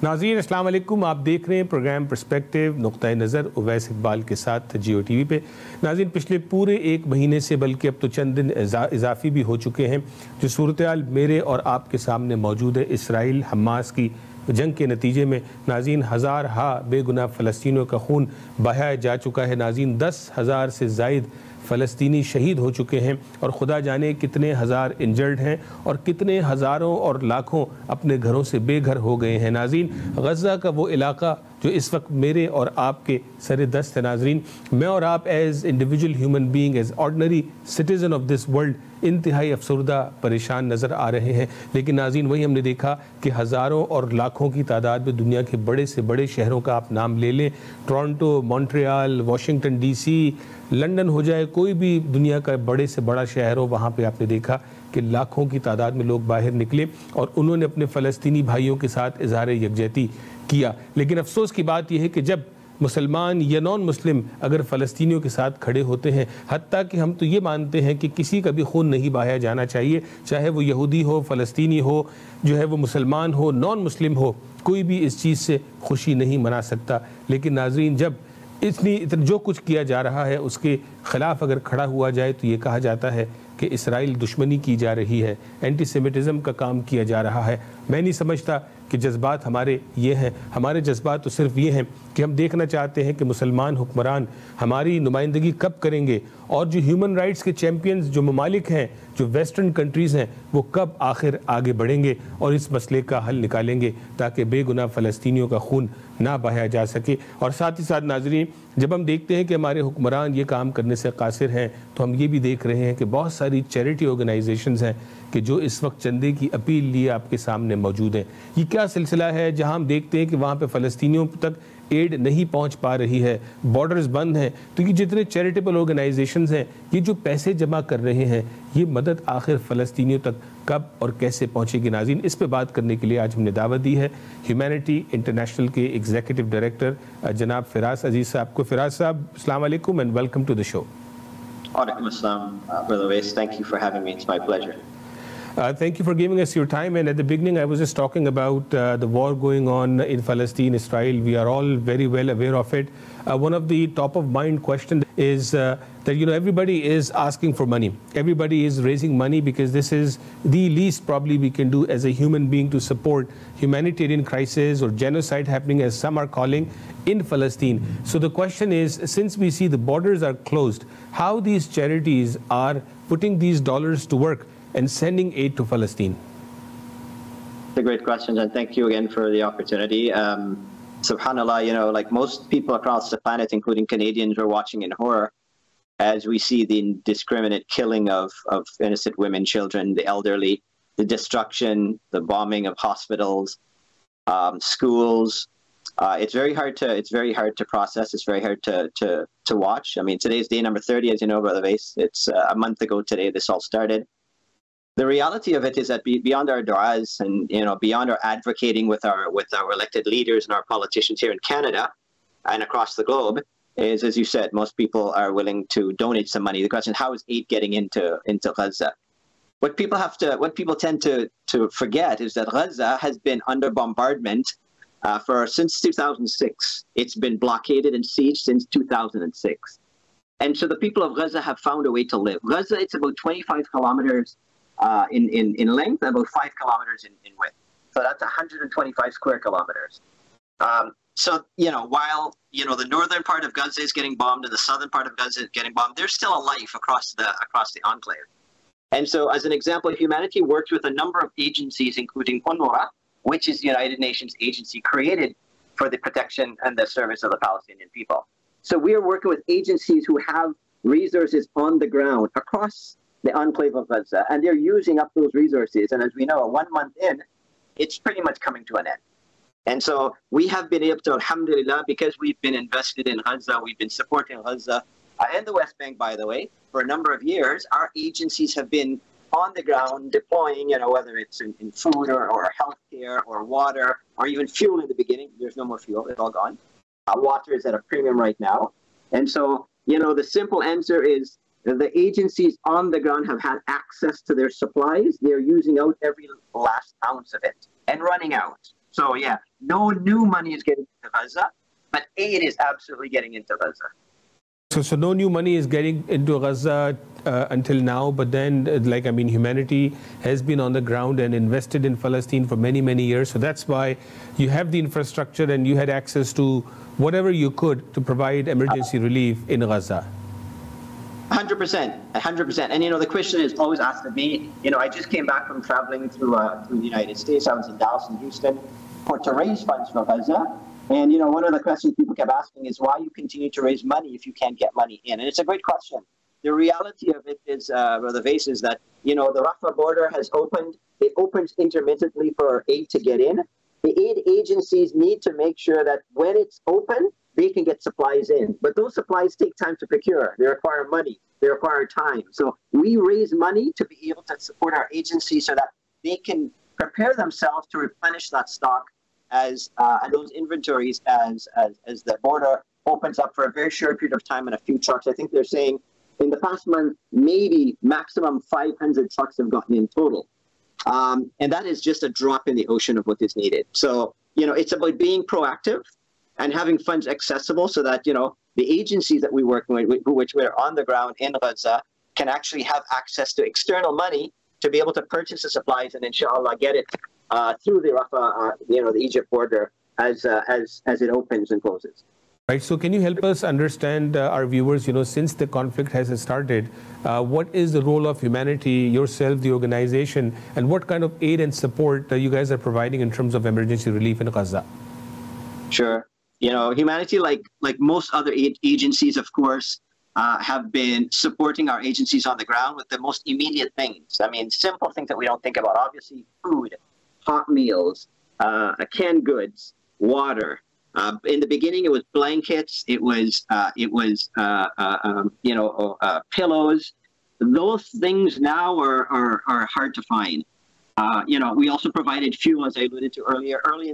नाज़रीन अस्सलाम वालेकुम, आप देख रहे हैं प्रोग्राम पर्सपेक्टिव नुक़्ता-ए-नज़र ओवैस इक़बाल के साथ जियो टीवी पे। नाज़रीन पिछले पूरे एक महीने से बल्कि अब तो चंद दिन इजाफ़ी भी हो चुके हैं जो सूरत-ए-हाल मेरे और आपके सामने मौजूद है। इसराइल हमास की जंग के नतीजे में नाज़रीन हज़ार बेगुनाह फ़लस्तीनियों का खून बहाया जा चुका है। नाज़रीन 10,000 से ज़ायद फ़लस्तीनी शहीद हो चुके हैं और खुदा जाने कितने हज़ार इंजर्ड हैं और कितने हज़ारों और लाखों अपने घरों से बेघर हो गए हैं। नाज़रीन गज़ा का वो इलाका जो इस वक्त मेरे और आपके सर दस्त है। नाज़रीन मैं और आप as individual human being, as ordinary citizen of this world इंतहाई अफसरदा परेशान नज़र आ रहे हैं। लेकिन नाज़रीन वही हमने देखा कि हज़ारों और लाखों की तादाद में दुनिया के बड़े से बड़े शहरों का आप नाम ले लें, Toronto, Montreal, Washington DC, London हो जाए, कोई भी दुनिया का बड़े से बड़ा शहर हो, वहाँ पे आपने देखा कि लाखों की तादाद में लोग बाहर निकले और उन्होंने अपने फ़लस्तीनी भाइयों के साथ इज़हार यकजहती किया। लेकिन अफसोस की बात यह है कि जब मुसलमान या नॉन मुस्लिम अगर फ़लस्तीनियों के साथ खड़े होते हैं, हत्ता कि हम तो ये मानते हैं कि किसी का भी खून नहीं बहाया जाना चाहिए, चाहे वो यहूदी हो, फ़लस्तीनी हो, जो है वो मुसलमान हो, नॉन मुस्लिम हो, कोई भी इस चीज़ से खुशी नहीं मना सकता। लेकिन नाज़रीन जब जो कुछ किया जा रहा है उसके ख़िलाफ़ अगर खड़ा हुआ जाए तो ये कहा जाता है कि इसराइल दुश्मनी की जा रही है, एंटीसेमिटिज़म का काम किया जा रहा है। मैं नहीं समझता कि जज्बात हमारे ये हैं। हमारे जज्बात तो सिर्फ ये हैं कि हम देखना चाहते हैं कि मुसलमान हुक्मरान हमारी नुमाइंदगी कब करेंगे और जो ह्यूमन राइट्स के चैम्पियंस जो ममालिक हैं, जो वेस्टर्न कंट्रीज़ हैं, वो कब आखिर आगे बढ़ेंगे और इस मसले का हल निकालेंगे ताकि बेगुनाह फ़लस्तीनियों का खून ना बहाया जा सके। और साथ ही साथ नाज़रीन जब हम देखते हैं कि हमारे हुक्मरान ये काम करने से कासिर हैं तो हम ये भी देख रहे हैं कि बहुत सारी चैरिटी ऑर्गेनाइजेशंस हैं कि जो इस वक्त चंदे की अपील लिए आपके सामने मौजूद हैं। ये क्या सिलसिला है जहां हम देखते हैं कि वहां पे फ़लस्तीनियों तक एड नहीं पहुंच पा रही है, बॉर्डर्स बंद हैं, तो ये जितने चैरिटेबल ऑर्गेनाइजेशंस हैं ये जो पैसे जमा कर रहे हैं ये मदद आखिर फ़लस्तीनियों तक कब और कैसे पहुंचेगी। नाज़रीन इस पे बात करने के लिए आज हमने दावत दी है ह्यूमैनिटी इंटरनेशनल के एग्जीक्यूटिव डायरेक्टर जनाब फ़िरास अजीज़ साहब को। फ़िरास साहब अस्सलाम वालेकुम and welcome to the show. Walaikum assalam, Brother Ovais. Thank you for having me. It's my pleasure. Thank you for giving us your time. And at the beginning, I was just talking about the war going on in Palestine, Israel. We are all very well aware of it. One of the top of mind questions is that everybody is asking for money. Everybody is raising money because this is the least probably we can do as a human being to support humanitarian crisis or genocide happening, as some are calling, in Palestine. So the question is, since we see the borders are closed, how these charities are putting these dollars to work and sending aid to Palestine? It's a great question, and thank you again for the opportunity. Subhanallah, like most people across the planet, including Canadians, are watching in horror as we see the indiscriminate killing of innocent women, children, the elderly, the destruction, the bombing of hospitals, schools. It's very hard to process. It's very hard to watch. I mean, today's day number 30, as you know, Brother Ovais. It's a month ago today this all started. The reality of it is that beyond our du'as and beyond our advocating with our elected leaders and our politicians here in Canada and across the globe, is, as you said, most people are willing to donate some money. The question is, how is aid getting into Gaza? What people tend to forget is that Gaza has been under bombardment since 2006. It's been blockaded and sieged since 2006. And so the people of Gaza have found a way to live. Gaza, it's about 25 kilometers in length, about 5 kilometers in width. So that's 125 square kilometers. So while the northern part of Gaza is getting bombed and the southern part of Gaza is getting bombed, there's still a life across the enclave. And so, as an example, humanity works with a number of agencies, including UNRWA, which is the United Nations agency created for the protection and the service of the Palestinian people. So we are working with agencies who have resources on the ground across the enclave of Gaza, and they're using up those resources. And as we know, 1 month in, it's pretty much coming to an end. And so we have been able to, alhamdulillah, because we've been invested in Gaza, we've been supporting Gaza and the West Bank, by the way, for a number of years. Our agencies have been on the ground deploying, whether it's in food or healthcare or water or even fuel in the beginning. There's no more fuel, it's all gone. Water is at a premium right now. And so, the simple answer is the agencies on the ground have had access to their supplies. They're using out every last ounce of it and running out. So yeah, no new money is getting into Gaza, but aid is absolutely getting into Gaza. So no new money is getting into Gaza until now, but then, humanity has been on the ground and invested in Palestine for many, many years. So that's why you have the infrastructure and you had access to whatever you could to provide emergency relief in Gaza. 100%, 100%. And, the question is always asked of me. I just came back from traveling through the United States. I was in Dallas and Houston to raise funds for Gaza. And, one of the questions people kept asking is why you continue to raise money if you can't get money in. And it's a great question. The reality of it is, Brother Ovais, is that, the Rafah border has opened. It opens intermittently for aid to get in. The aid agencies need to make sure that when it's open, they can get supplies in. But those supplies take time to procure. They require money. They require time. So we raise money to be able to support our agencies so that they can prepare themselves to replenish that stock as and those inventories as the border opens up for a very short period of time and a few trucks. I think they're saying in the past month, maybe maximum 500 trucks have gotten in total. And that is just a drop in the ocean of what is needed. So, it's about being proactive and having funds accessible so that, the agencies that we work with, which we're on the ground in Gaza, can actually have access to external money to be able to purchase the supplies and inshallah get it through the Rafah, the Egypt border as it opens and closes. Right. So can you help us understand our viewers, since the conflict has started, what is the role of humanity, yourself, the organization, and what kind of aid and support you guys are providing in terms of emergency relief in Gaza? Sure. Humanity, like most other agencies, of course, have been supporting our agencies on the ground with the most immediate things. I mean, simple things that we don't think about. Obviously, food, hot meals, canned goods, water. In the beginning, it was blankets. It was pillows. Those things now are hard to find. We also provided fuel, as I alluded to earlier. Earlier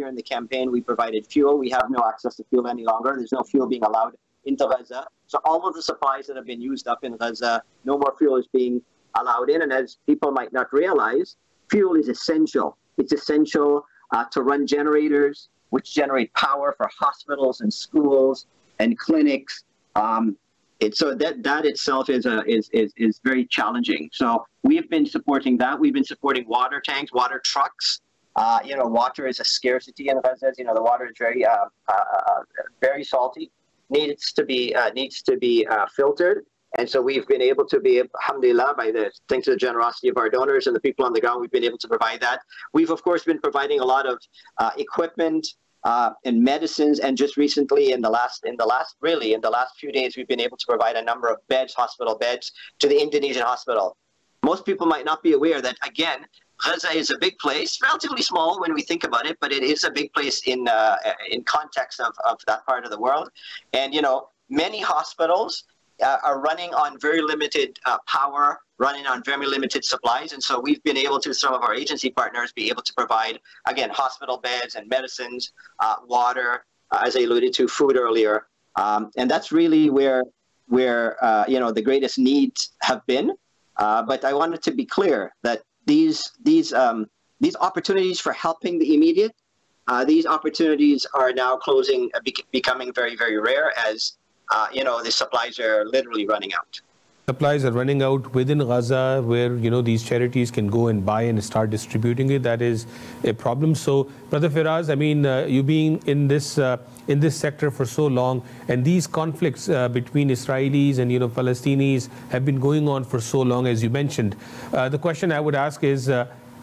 in the campaign, we provided fuel. We have no access to fuel any longer. There's no fuel being allowed into Gaza. So all of the supplies that have been used up in Gaza, no more fuel is being allowed in. And as people might not realize, fuel is essential. It's essential to run generators, which generate power for hospitals and schools and clinics. So that itself is very challenging. So we've been supporting that. We've been supporting water tanks, water trucks. Water is a scarcity in Gaza. The water is very salty. Needs to be filtered. And so we've been able to be, alhamdulillah, thanks to the generosity of our donors and the people on the ground, we've been able to provide that. We've, of course, been providing a lot of equipment and medicines, and just recently, in the last few days, we've been able to provide a number of beds, hospital beds, to the Indonesian hospital. Most people might not be aware that, again, Gaza is a big place, relatively small when we think about it, but it is a big place in context of that part of the world. And many hospitals are running on very limited power, running on very limited supplies. And so we've been able to, some of our agency partners, be able to provide, again, hospital beds and medicines, water, as I alluded to, food earlier. And that's really where the greatest needs have been. But I wanted to be clear that these opportunities for helping the immediate, these opportunities are now becoming very, very rare as the supplies are literally running out. Supplies are running out within Gaza, where these charities can go and buy and start distributing it. That is a problem. So, Brother Firaz, I mean, you being in this sector for so long, and these conflicts between Israelis and Palestinians have been going on for so long, as you mentioned. The question I would ask is,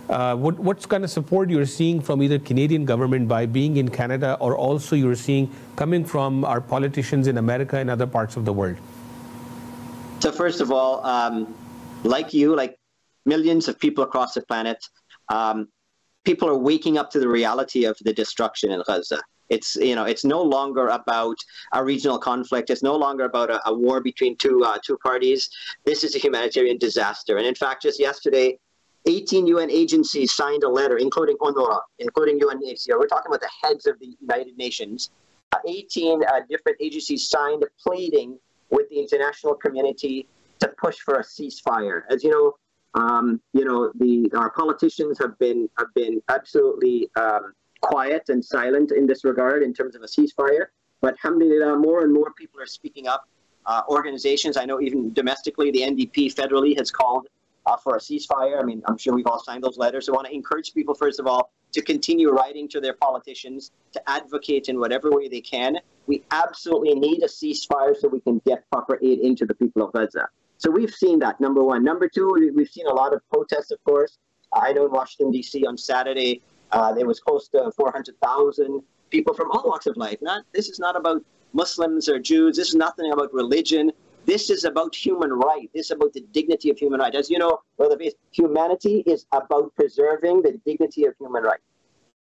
what kind of support you're seeing from either Canadian government by being in Canada, or also you're seeing coming from our politicians in America and other parts of the world? So first of all, like millions of people across the planet, people are waking up to the reality of the destruction in Gaza. It's no longer about a regional conflict. It's no longer about a war between two parties. This is a humanitarian disaster. And in fact, just yesterday, 18 UN agencies signed a letter, including UNRWA, including UNHCR. We're talking about the heads of the United Nations. 18 different agencies signed pleading with the international community to push for a ceasefire. As you know, Our politicians have been absolutely quiet and silent in this regard in terms of a ceasefire. But alhamdulillah, more and more people are speaking up. Organizations, I know even domestically, the NDP federally has called for a ceasefire. I mean, I'm sure we've all signed those letters. I want to encourage people, first of all, to continue writing to their politicians, to advocate in whatever way they can. We absolutely need a ceasefire so we can get proper aid into the people of Gaza. So we've seen that, number one. Number two, we've seen a lot of protests, of course. I know in Washington, D.C. on Saturday, there was close to 400,000 people from all walks of life. This is not about Muslims or Jews. This is nothing about religion. This is about human right. This is about the dignity of human right. As you know, Brother Faith, humanity is about preserving the dignity of human right.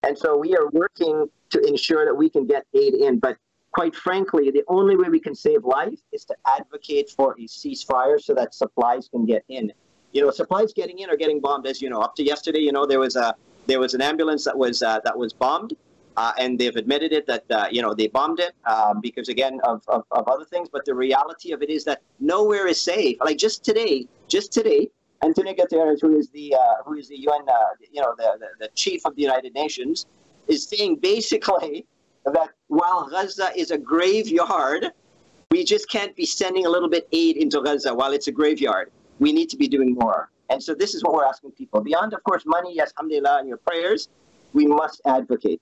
And so we are working to ensure that we can get aid in. But quite frankly, the only way we can save life is to advocate for a ceasefire so that supplies can get in. Supplies getting in or getting bombed, as you know. Up to yesterday, there was an ambulance that was bombed. And they've admitted it that, they bombed it because, again, of other things. But the reality of it is that nowhere is safe. Like just today, Antonio Guterres, who is the UN, the chief of the United Nations, is saying basically that while Gaza is a graveyard, we just can't be sending a little bit aid into Gaza while it's a graveyard. We need to be doing more. And so this is what we're asking people. Beyond, of course, money, yes, alhamdulillah, and your prayers, we must advocate.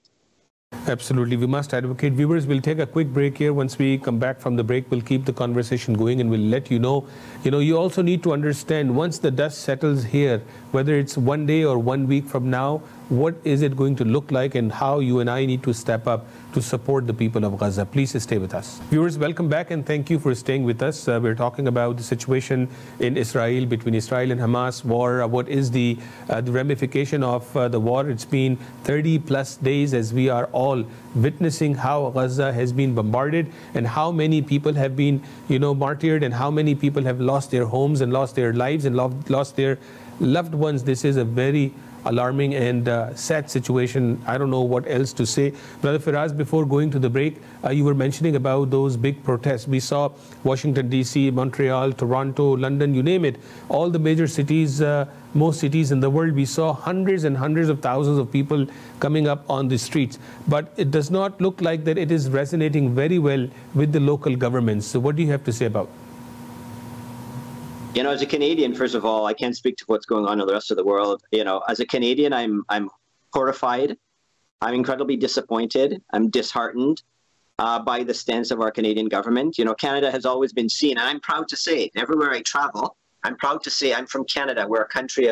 Absolutely, we must advocate. Viewers, we'll take a quick break here. Once we come back from the break, we'll keep the conversation going and we'll let you know. You also need to understand, once the dust settles here, whether it's 1 day or 1 week from now, what is it going to look like and how you and I need to step up to support the people of Gaza. Please stay with us. Viewers, welcome back and thank you for staying with us. We're talking about the situation in Israel, between Israel and Hamas war. What is the ramification of the war? It's been 30 plus days as we are all witnessing how Gaza has been bombarded and how many people have been, martyred, and how many people have lost their homes and lost their lives and lost their loved ones. This is a very alarming and sad situation. I don't know what else to say. Brother Firaz, before going to the break, you were mentioning about those big protests. We saw Washington, D.C., Montreal, Toronto, London, you name it. All the major cities, most cities in the world, we saw hundreds and hundreds of thousands of people coming up on the streets. But it does not look like that it is resonating very well with the local governments. So what do you have to say about it? As a Canadian, first of all, I can't speak to what's going on in the rest of the world. As a Canadian, I'm horrified. I'm incredibly disappointed. I'm disheartened by the stance of our Canadian government. Canada has always been seen, and I'm proud to say it. Everywhere I travel, I'm proud to say I'm from Canada. We're a country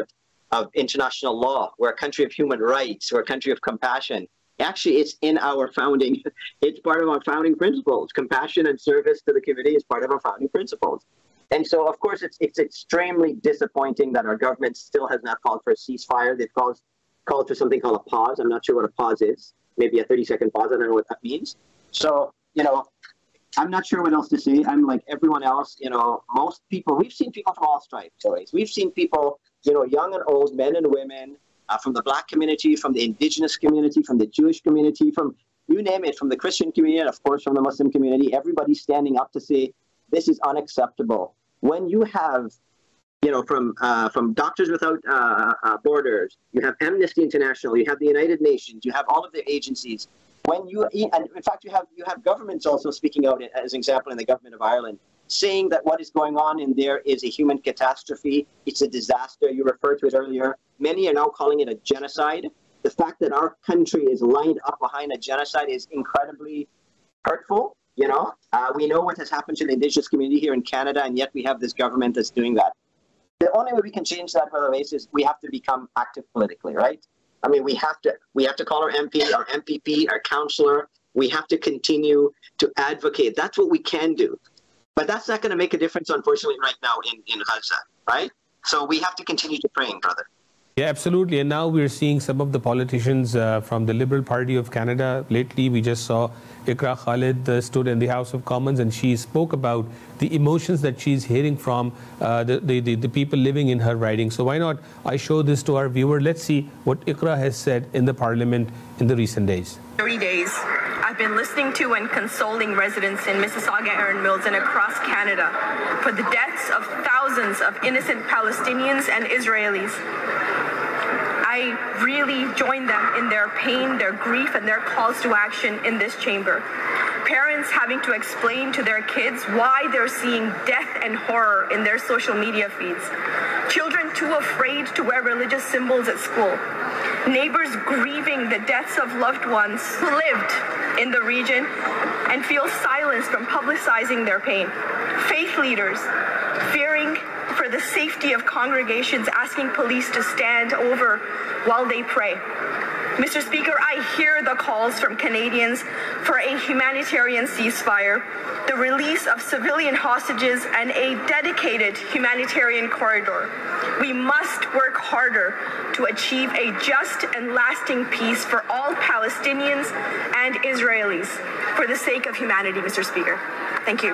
of international law. We're a country of human rights. We're a country of compassion. Actually, it's in our founding. It's part of our founding principles. Compassion and service to the community is part of our founding principles. And so, of course, it's extremely disappointing that our government still has not called for a ceasefire. They've called for something called a pause. I'm not sure what a pause is. Maybe a 30-second pause. I don't know what that means. So, I'm not sure what else to say. I'm like everyone else. Most people, we've seen people from all stripes. We've seen people, young and old, men and women, from the Black community, from the indigenous community, from the Jewish community, from you name it, from the Christian community, and of course from the Muslim community. Everybody's standing up to say this is unacceptable. When you have, from Doctors Without Borders, you have Amnesty International, you have the United Nations, you have all of their agencies. And in fact, you have governments also speaking out, as an example, in the government of Ireland, saying that what is going on in there is a human catastrophe. It's a disaster. You referred to it earlier. Many are now calling it a genocide. The fact that our country is lined up behind a genocide is incredibly hurtful. We know what has happened to the indigenous community here in Canada, and yet we have this government that's doing that. The only way we can change that, Brother Ovais, is we have to become active politically, right? I mean, we have to call our MP, our MPP, our councillor. We have to continue to advocate. That's what we can do. But that's not going to make a difference, unfortunately, right now in Gaza, right? So we have to continue to pray, brother. Yeah, absolutely. And now we're seeing some of the politicians from the Liberal Party of Canada. Lately, we just saw Iqra Khalid stood in the House of Commons and she spoke about the emotions that she's hearing from the people living in her riding. So why not I show this to our viewer? Let's see what Iqra has said in the Parliament in the recent days. 30 days, I been listening to and consoling residents in Mississauga, Erin Mills, and across Canada for the deaths of thousands of innocent Palestinians and Israelis. I really join them in their pain, their grief, and their calls to action in this chamber. Parents having to explain to their kids why they're seeing death and horror in their social media feeds. Children too afraid to wear religious symbols at school. Neighbors grieving the deaths of loved ones who lived in the region and feel silenced from publicizing their pain. Faith leaders fearing for the safety of congregations, asking police to stand over while they pray. Mr. Speaker, I hear the calls from Canadians for a humanitarian ceasefire, the release of civilian hostages, and a dedicated humanitarian corridor. We must work harder to achieve a just and lasting peace for all Palestinians and Israelis for the sake of humanity, Mr. Speaker. Thank you.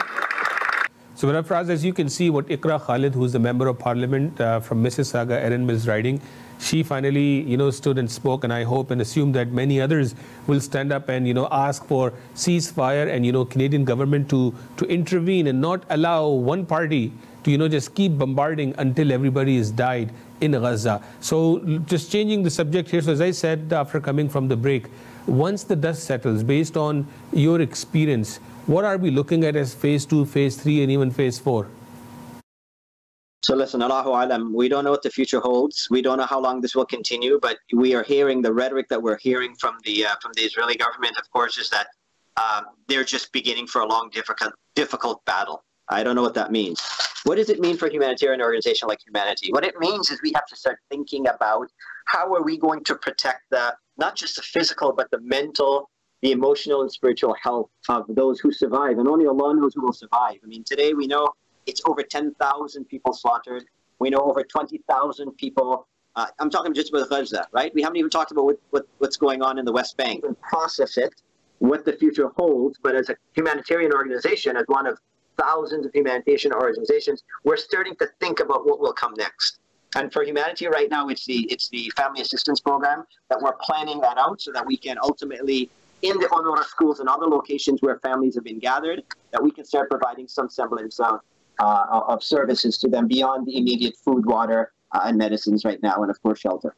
So, Faraz, as you can see, what Iqra Khalid, who is the member of parliament from Mississauga, Erin Mills riding, she finally, stood and spoke, and I hope and assume that many others will stand up and, ask for ceasefire and, Canadian government to intervene and not allow one party to, just keep bombarding until everybody is died in Gaza. So, just changing the subject here. So, as I said after coming from the break, once the dust settles, based on your experience, what are we looking at as phase 2, phase 3, and even phase 4? So listen, Allahu Alam, we don't know what the future holds. We don't know how long this will continue, but we are hearing the rhetoric that we're hearing from the Israeli government, of course, is that they're just beginning for a long, difficult battle. I don't know what that means. What does it mean for a humanitarian organization like Humanity? What it means is we have to start thinking about how are we going to protect not just the physical, but the mental, the emotional and spiritual health of those who survive. And only Allah knows who will survive. I mean, today we know it's over 10,000 people slaughtered. We know over 20,000 people. I'm talking just about Gaza, right? We haven't even talked about what's going on in the West Bank. And process it, what the future holds. But as a humanitarian organization, as one of thousands of humanitarian organizations, we're starting to think about what will come next. And for Humanity right now, it's the Family Assistance Program that we're planning that out so that we can ultimately, in the Honora schools and other locations where families have been gathered, that we can start providing some semblance of services to them beyond the immediate food, water, and medicines right now, and of course shelter.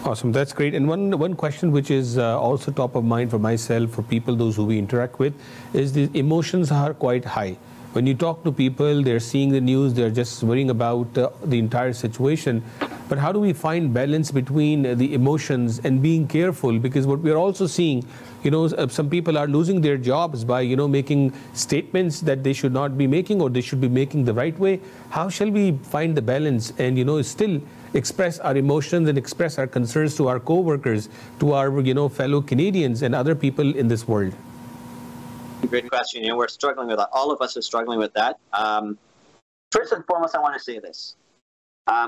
Awesome, that's great. And one question which is also top of mind for myself, for people, those who we interact with, is the emotions are quite high. When you talk to people, they're seeing the news, they're just worrying about the entire situation. But how do we find balance between the emotions and being careful? Because what we're also seeing, some people are losing their jobs by, making statements that they should not be making, or they should be making the right way. How shall we find the balance and, still express our emotions and express our concerns to our co-workers, to our, fellow Canadians and other people in this world? Great question. We're struggling with that. All of us are struggling with that. First and foremost, I want to say this.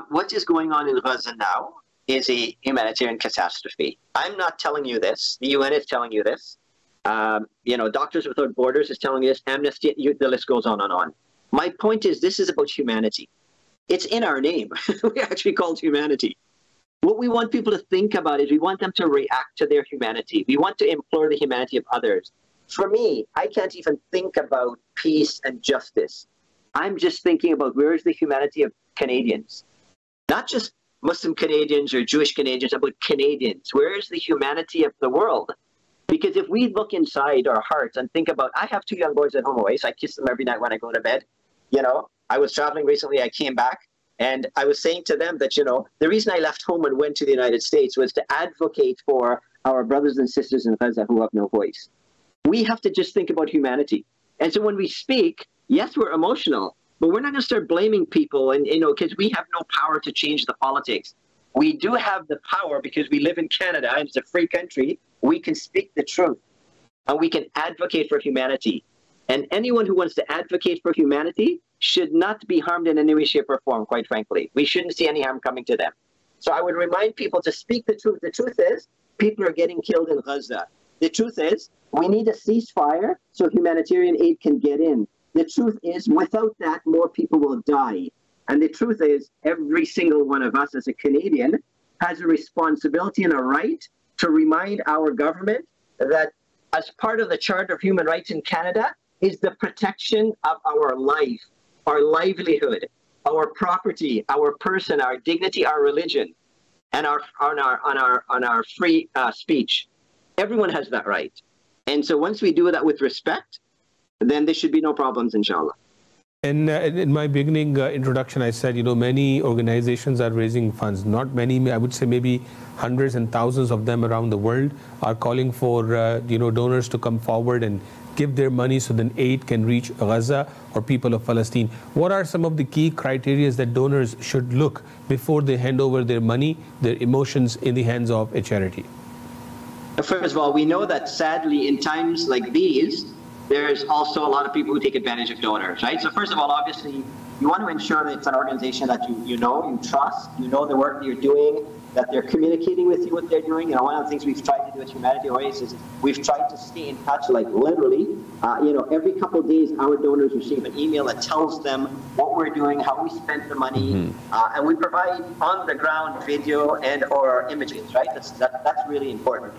What is going on in Gaza now is a humanitarian catastrophe. I'm not telling you this. The UN is telling you this. Doctors Without Borders is telling you this. Amnesty, the list goes on and on. My point is, this is about humanity. It's in our name. We're actually called humanity. What we want people to think about is we want them to react to their humanity. We want to implore the humanity of others. For me, I can't even think about peace and justice. I'm just thinking about where is the humanity of Canadians. Not just Muslim Canadians or Jewish Canadians, but Canadians. Where is the humanity of the world? Because if we look inside our hearts and think about, I have 2 young boys at home away, so I kiss them every night when I go to bed. I was traveling recently, I came back, and I was saying to them that, the reason I left home and went to the United States was to advocate for our brothers and sisters in Gaza who have no voice. We have to just think about humanity. And so when we speak, yes, we're emotional, but we're not going to start blaming people and, because we have no power to change the politics. We do have the power because we live in Canada and it's a free country. We can speak the truth and we can advocate for humanity. And anyone who wants to advocate for humanity should not be harmed in any way, shape, or form, quite frankly. We shouldn't see any harm coming to them. So I would remind people to speak the truth. The truth is, people are getting killed in Gaza. The truth is, we need a ceasefire so humanitarian aid can get in. The truth is, without that, more people will die. And the truth is, every single one of us as a Canadian has a responsibility and a right to remind our government that as part of the Charter of Human Rights in Canada is the protection of our life, our livelihood, our property, our person, our dignity, our religion, and our free speech. Everyone has that right. And so once we do that with respect, then there should be no problems, inshallah. And in my beginning introduction, I said, many organizations are raising funds. Not many, I would say maybe hundreds and thousands of them around the world are calling for, donors to come forward and give their money so then aid can reach Gaza or people of Palestine. What are some of the key criteria that donors should look before they hand over their money, their emotions in the hands of a charity? First of all, we know that sadly in times like these, there's also a lot of people who take advantage of donors, right? So first of all, obviously, you want to ensure that it's an organization that you trust, the work that you're doing, that they're communicating with you what they're doing. One of the things we've tried to do at Humanity Always is we've tried to stay in touch, like literally, every couple of days our donors receive an email that tells them what we're doing, how we spent the money, and we provide on-the-ground video and or images, right? That's really important.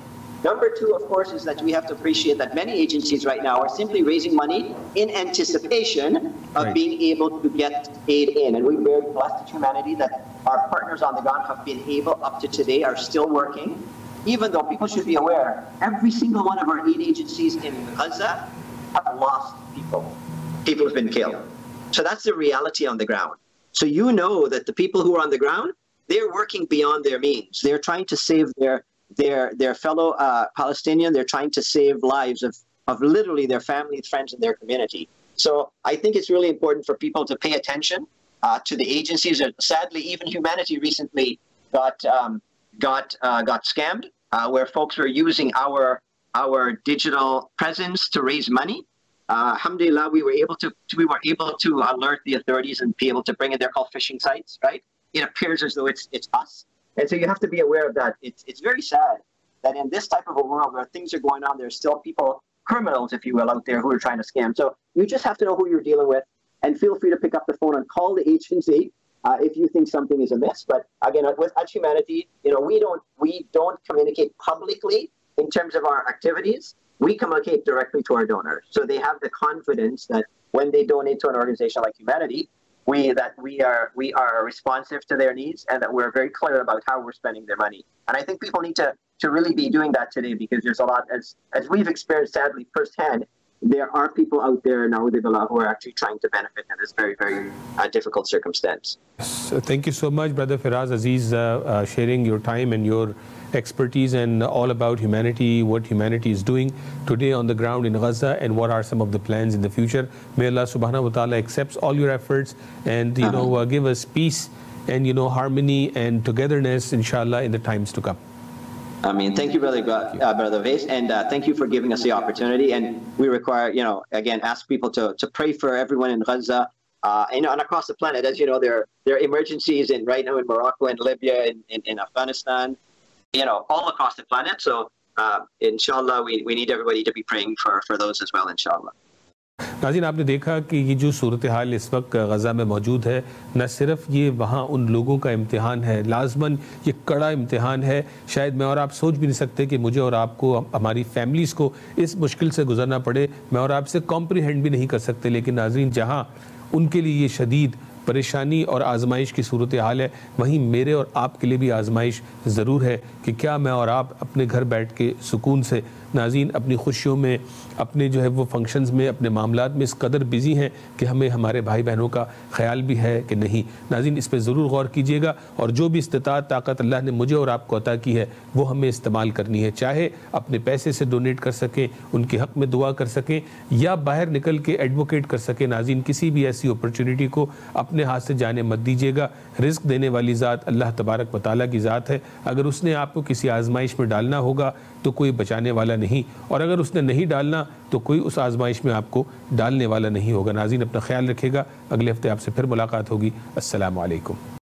Number two, of course, is that we have to appreciate that many agencies right now are simply raising money in anticipation of being able to get aid in. And we're very blessed at Humanity that our partners on the ground have been able, up to today, are still working. Even though people should be aware, every single one of our aid agencies in Gaza have lost people. People have been killed. So that's the reality on the ground. So you know that the people who are on the ground, they're working beyond their means. They're trying to save their fellow Palestinian. They're trying to save lives of literally their family, friends, and their community. So I think it's really important for people to pay attention to the agencies. Sadly, even Humanity recently got scammed, where folks were using our digital presence to raise money. Alhamdulillah, we were able to alert the authorities and be able to bring in. They're called phishing sites, right? It appears as though it's us. And so you have to be aware of that. It's very sad that in this type of a world where things are going on, there's still people, criminals, if you will, out there who are trying to scam. So you just have to know who you're dealing with, and feel free to pick up the phone and call the agency if you think something is amiss. But again, with Humanity, we don't communicate publicly in terms of our activities. We communicate directly to our donors, so they have the confidence that when they donate to an organization like Humanity, we are responsive to their needs, and that we're very clear about how we're spending their money. And I think people need to really be doing that today, because there's a lot, as we've experienced sadly firsthand, there are people out there now who are actually trying to benefit in this very, very difficult circumstance. So thank you so much, Brother Firaz Aziz, sharing your time and your expertise and all about Humanity, what Humanity is doing today on the ground in Gaza, and what are some of the plans in the future. May Allah subhanahu wa ta'ala accepts all your efforts and give us peace and harmony and togetherness, inshallah, in the times to come. I mean, thank you, Brother Ovais, and thank you for giving us the opportunity. And we require, again, ask people to pray for everyone in Gaza, and across the planet. As you know, there are emergencies right now in Morocco and Libya, in Afghanistan, all across the planet. So, inshallah, we need everybody to be praying for those as well, inshallah. नाज़रीन, आपने देखा कि ये जो सूरत हाल इस वक्त गज़ा में मौजूद है, न सिर्फ ये वहाँ उन लोगों का इम्तिहान है, लाजमन ये कड़ा इम्तिहान है। शायद मैं और आप सोच भी नहीं सकते कि मुझे और आपको, हमारी फैमिलीज़ को इस मुश्किल से गुजरना पड़े। मैं और आपसे कॉम्प्रीहेंड भी नहीं कर सकते। लेकिन नाज़रीन, जहाँ उनके लिए ये शदीद परेशानी और आजमाइश की सूरत हाल है, वहीं मेरे और आपके लिए भी आजमाइश ज़रूर है कि क्या मैं और आप अपने घर बैठ के सुकून से नाज़रीन अपनी खुशियों में, अपने वो फंक्शंस में, अपने मामलात में इस कदर बिज़ी हैं कि हमें हमारे भाई बहनों का ख्याल भी है कि नहीं। नाज़रीन, इस पर ज़रूर गौर कीजिएगा, और जो भी इस्तिताअत ताकत अल्लाह ने मुझे और आपको अता की है वो हमें इस्तेमाल करनी है। चाहे अपने पैसे से डोनेट कर सकें, उनके हक़ में दुआ कर सकें, या बाहर निकल के एडवोकेट कर सकें। नाज़रीन, किसी भी ऐसी अपॉर्चुनिटी को अपने हाथ से जाने मत दीजिएगा। रिज़्क़ देने वाली ज़ात अल्लाह तबारक व तआला की ज़ात है। अगर उसने आपको किसी आजमाइश में डालना होगा तो कोई बचाने वाला नहीं, और अगर उसने नहीं डालना तो कोई उस आजमाइश में आपको डालने वाला नहीं होगा। नाज़रीन, अपना ख्याल रखिएगा। अगले हफ्ते आपसे फिर मुलाकात होगी। अस्सलामु अलैकुम।